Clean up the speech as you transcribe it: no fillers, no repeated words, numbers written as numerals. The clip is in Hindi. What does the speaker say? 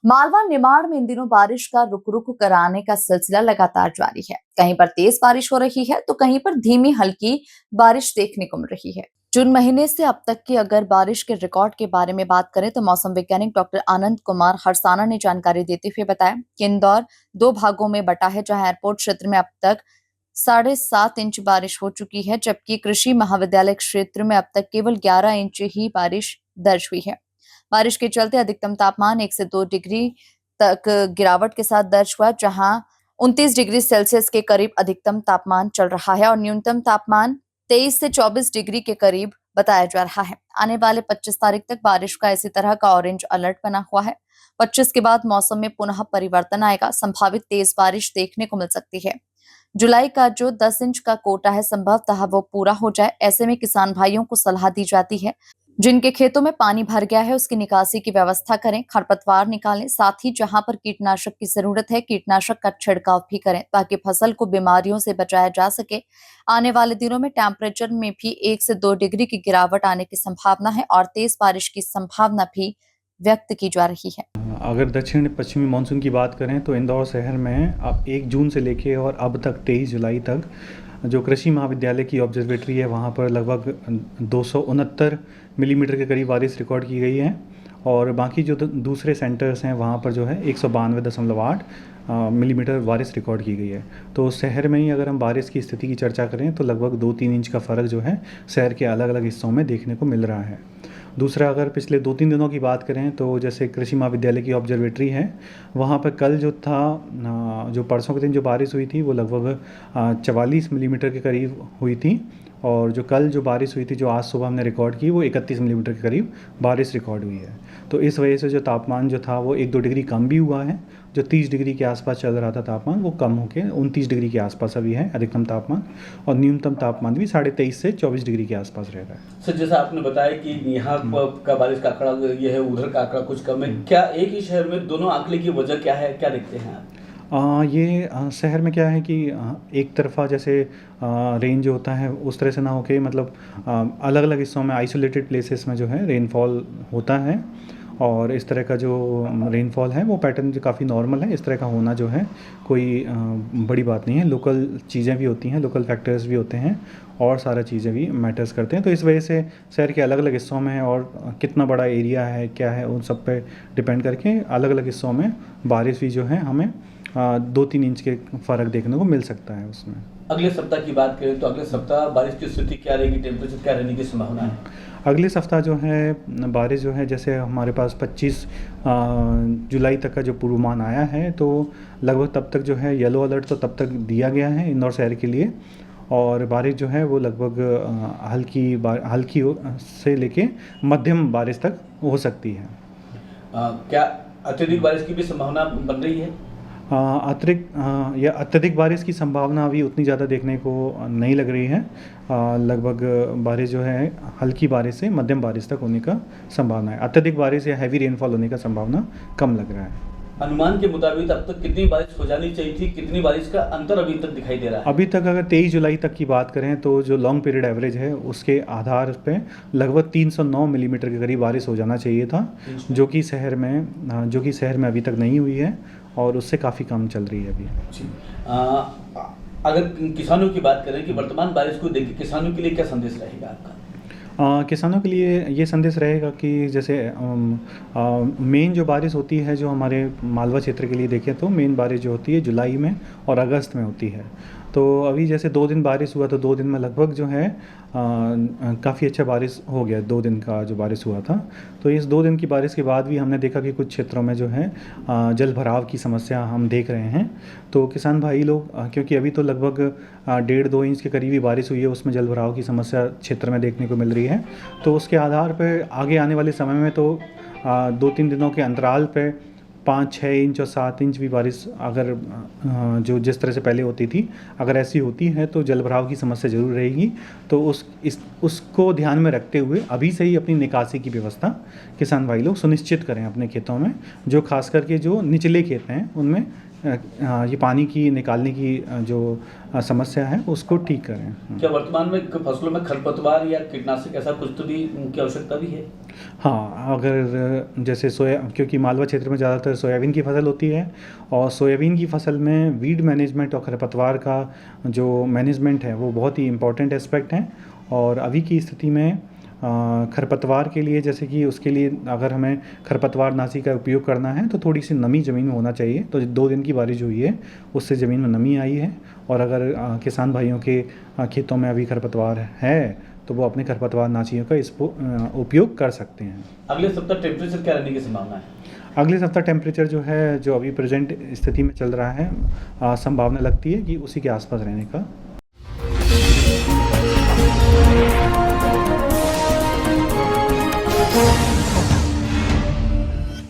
मालवा निमाड़ में इन दिनों बारिश का रुक रुक कर आने का सिलसिला लगातार जारी है। कहीं पर तेज बारिश हो रही है तो कहीं पर धीमी हल्की बारिश देखने को मिल रही है। जून महीने से अब तक की अगर बारिश के रिकॉर्ड के बारे में बात करें तो मौसम वैज्ञानिक डॉक्टर आनंद कुमार हरसाना ने जानकारी देते हुए बताया कि इंदौर दो भागों में बटा है, जहां एयरपोर्ट क्षेत्र में अब तक 7.5 इंच बारिश हो चुकी है, जबकि कृषि महाविद्यालय क्षेत्र में अब तक केवल 11 इंच ही बारिश दर्ज हुई है। बारिश के चलते अधिकतम तापमान 1 से 2 डिग्री तक गिरावट के साथ दर्ज हुआ, जहां 29 डिग्री सेल्सियस के करीब अधिकतम तापमान चल रहा है और न्यूनतम तापमान 23 से 24 डिग्री के करीब बताया जा रहा है। आने वाले 25 तारीख तक बारिश का इसी तरह का ऑरेंज अलर्ट बना हुआ है। 25 के बाद मौसम में पुनः परिवर्तन आएगा, संभावित तेज बारिश देखने को मिल सकती है। जुलाई का जो 10 इंच का कोटा है, संभवतः वो पूरा हो जाए। ऐसे में किसान भाइयों को सलाह दी जाती है जिनके खेतों में पानी भर गया है उसकी निकासी की व्यवस्था करें, खरपतवार निकालें, साथ ही जहां पर कीटनाशक की जरूरत है कीटनाशक का छिड़काव भी करें ताकि फसल को बीमारियों से बचाया जा सके। आने वाले दिनों में टेम्परेचर में भी 1 से 2 डिग्री की गिरावट आने की संभावना है और तेज बारिश की संभावना भी व्यक्त की जा रही है। अगर दक्षिण पश्चिमी मानसून की बात करें तो इंदौर शहर में अब 1 जून से लेके और अब तक 23 जुलाई तक जो कृषि महाविद्यालय की ऑब्जर्वेटरी है वहाँ पर लगभग 269 मिलीमीटर के करीब बारिश रिकॉर्ड की गई है और बाकी जो दूसरे सेंटर्स हैं वहाँ पर जो है 192.8 मिलीमीटर बारिश रिकॉर्ड की गई है। तो शहर में ही अगर हम बारिश की स्थिति की चर्चा करें तो लगभग 2-3 इंच का फ़र्क जो है शहर के अलग अलग हिस्सों में देखने को मिल रहा है। दूसरा, अगर पिछले 2-3 दिनों की बात करें तो जैसे कृषि महाविद्यालय की ऑब्जर्वेटरी है वहाँ पर कल जो था जो परसों के दिन जो बारिश हुई थी वो लगभग 44 मिलीमीटर के करीब हुई थी और जो कल जो बारिश हुई थी जो आज सुबह हमने रिकॉर्ड की वो 31 मिलीमीटर के करीब बारिश रिकॉर्ड हुई है। तो इस वजह से जो तापमान जो था वो 1-2 डिग्री कम भी हुआ है। जो 30 डिग्री के आसपास चल रहा था तापमान वो कम होकर 29 डिग्री के आसपास अभी है अधिकतम तापमान और न्यूनतम तापमान भी 23.5 से 24 डिग्री के आसपास रह रहा है। सर, जैसा आपने बताया कि यहाँ का बारिश का आंकड़ा ये है, उधर का आंकड़ा कुछ कम है, क्या एक ही शहर में दोनों आंकड़े की वजह क्या है, क्या देखते हैं आप? ये शहर में क्या है कि एक तरफा जैसे रेंज जो होता है उस तरह से ना होके मतलब अलग अलग हिस्सों में आइसोलेटेड प्लेसेस में जो है रेनफॉल होता है और इस तरह का जो रेनफॉल है वो पैटर्न जो काफ़ी नॉर्मल है। इस तरह का होना जो है कोई बड़ी बात नहीं है। लोकल चीज़ें भी होती हैं, लोकल फैक्टर्स भी होते हैं और सारा चीज़ें भी मैटर्स करते हैं। तो इस वजह से शहर के अलग अलग हिस्सों में और कितना बड़ा एरिया है क्या है उन सब पे डिपेंड करके अलग अलग हिस्सों में बारिश भी जो है हमें 2-3 इंच के फ़र्क देखने को मिल सकता है उसमें। अगले सप्ताह की बात करें तो अगले सप्ताह बारिश की स्थिति क्या रहेगी, टेम्परेचर क्या रहने की संभावना है? अगले सप्ताह जो है बारिश जो है जैसे हमारे पास 25 जुलाई तक का जो पूर्वानुमान आया है तो लगभग तब तक जो है येलो अलर्ट तो तब तक दिया गया है इंदौर शहर के लिए और बारिश जो है वो लगभग हल्की से लेके मध्यम बारिश तक हो सकती है। क्या अत्यधिक बारिश की भी संभावना बन रही है? अत्यधिक बारिश की संभावना अभी उतनी ज़्यादा देखने को नहीं लग रही है। लगभग बारिश जो है हल्की बारिश से मध्यम बारिश तक होने का संभावना है। अत्यधिक बारिश या हैवी रेनफॉल होने का संभावना कम लग रहा है। अनुमान के मुताबिक अब तक कितनी बारिश हो जानी चाहिए थी, कितनी बारिश का अंतर अभी तक दिखाई दे रहा है? अभी तक अगर 23 जुलाई तक की बात करें तो जो लॉन्ग पीरियड एवरेज है उसके आधार पे लगभग 309 मिलीमीटर के करीब बारिश हो जाना चाहिए था, जो कि शहर में अभी तक नहीं हुई है और उससे काफ़ी कम चल रही है अभी। अगर किसानों की बात करें कि वर्तमान बारिश को देख के किसानों के लिए क्या संदेश रहेगा आपका? किसानों के लिए ये संदेश रहेगा कि जैसे मेन जो बारिश होती है जो हमारे मालवा क्षेत्र के लिए देखें तो मेन बारिश जो होती है जुलाई में और अगस्त में होती है। तो अभी जैसे 2 दिन बारिश हुआ तो 2 दिन में लगभग जो है काफ़ी अच्छा बारिश हो गया। 2 दिन का जो बारिश हुआ था तो इस 2 दिन की बारिश के बाद भी हमने देखा कि कुछ क्षेत्रों में जो है जल भराव की समस्या हम देख रहे हैं। तो किसान भाई लोग क्योंकि अभी तो लगभग 1.5-2 इंच के करीब ही बारिश हुई है उसमें जल भराव की समस्या क्षेत्र में देखने को मिल रही है। तो उसके आधार पर आगे आने वाले समय में तो 2-3 दिनों के अंतराल पे 5-6 इंच और 7 इंच भी बारिश अगर जो जिस तरह से पहले होती थी अगर ऐसी होती है तो जलभराव की समस्या ज़रूर रहेगी। तो उसको ध्यान में रखते हुए अभी से ही अपनी निकासी की व्यवस्था किसान भाई लोग सुनिश्चित करें अपने खेतों में, जो खास करके जो निचले खेत हैं उनमें ये पानी की निकालने की जो समस्या है उसको ठीक करें। क्या वर्तमान में फसलों में खरपतवार या कीटनाशक ऐसा कुछ तो भी की आवश्यकता भी है? हाँ, अगर जैसे क्योंकि मालवा क्षेत्र में ज़्यादातर सोयाबीन की फसल होती है और सोयाबीन की फसल में वीड मैनेजमेंट और खरपतवार का जो मैनेजमेंट है वो बहुत ही इम्पोर्टेंट एस्पेक्ट है। और अभी की स्थिति में खरपतवार के लिए, जैसे कि उसके लिए अगर हमें खरपतवार नाशी का उपयोग करना है तो थोड़ी सी नमी ज़मीन में होना चाहिए। तो 2 दिन की बारिश हुई है उससे ज़मीन में नमी आई है। और अगर किसान भाइयों के खेतों में अभी खरपतवार है तो वो अपने खरपतवार नाशियों का उपयोग कर सकते हैं। अगले सप्ताह टेम्परेचर क्या रहने की संभावना है? अगले सप्ताह टेम्परेचर जो है, जो अभी प्रेजेंट स्थिति में चल रहा है, संभावना लगती है कि उसी के आसपास रहने का।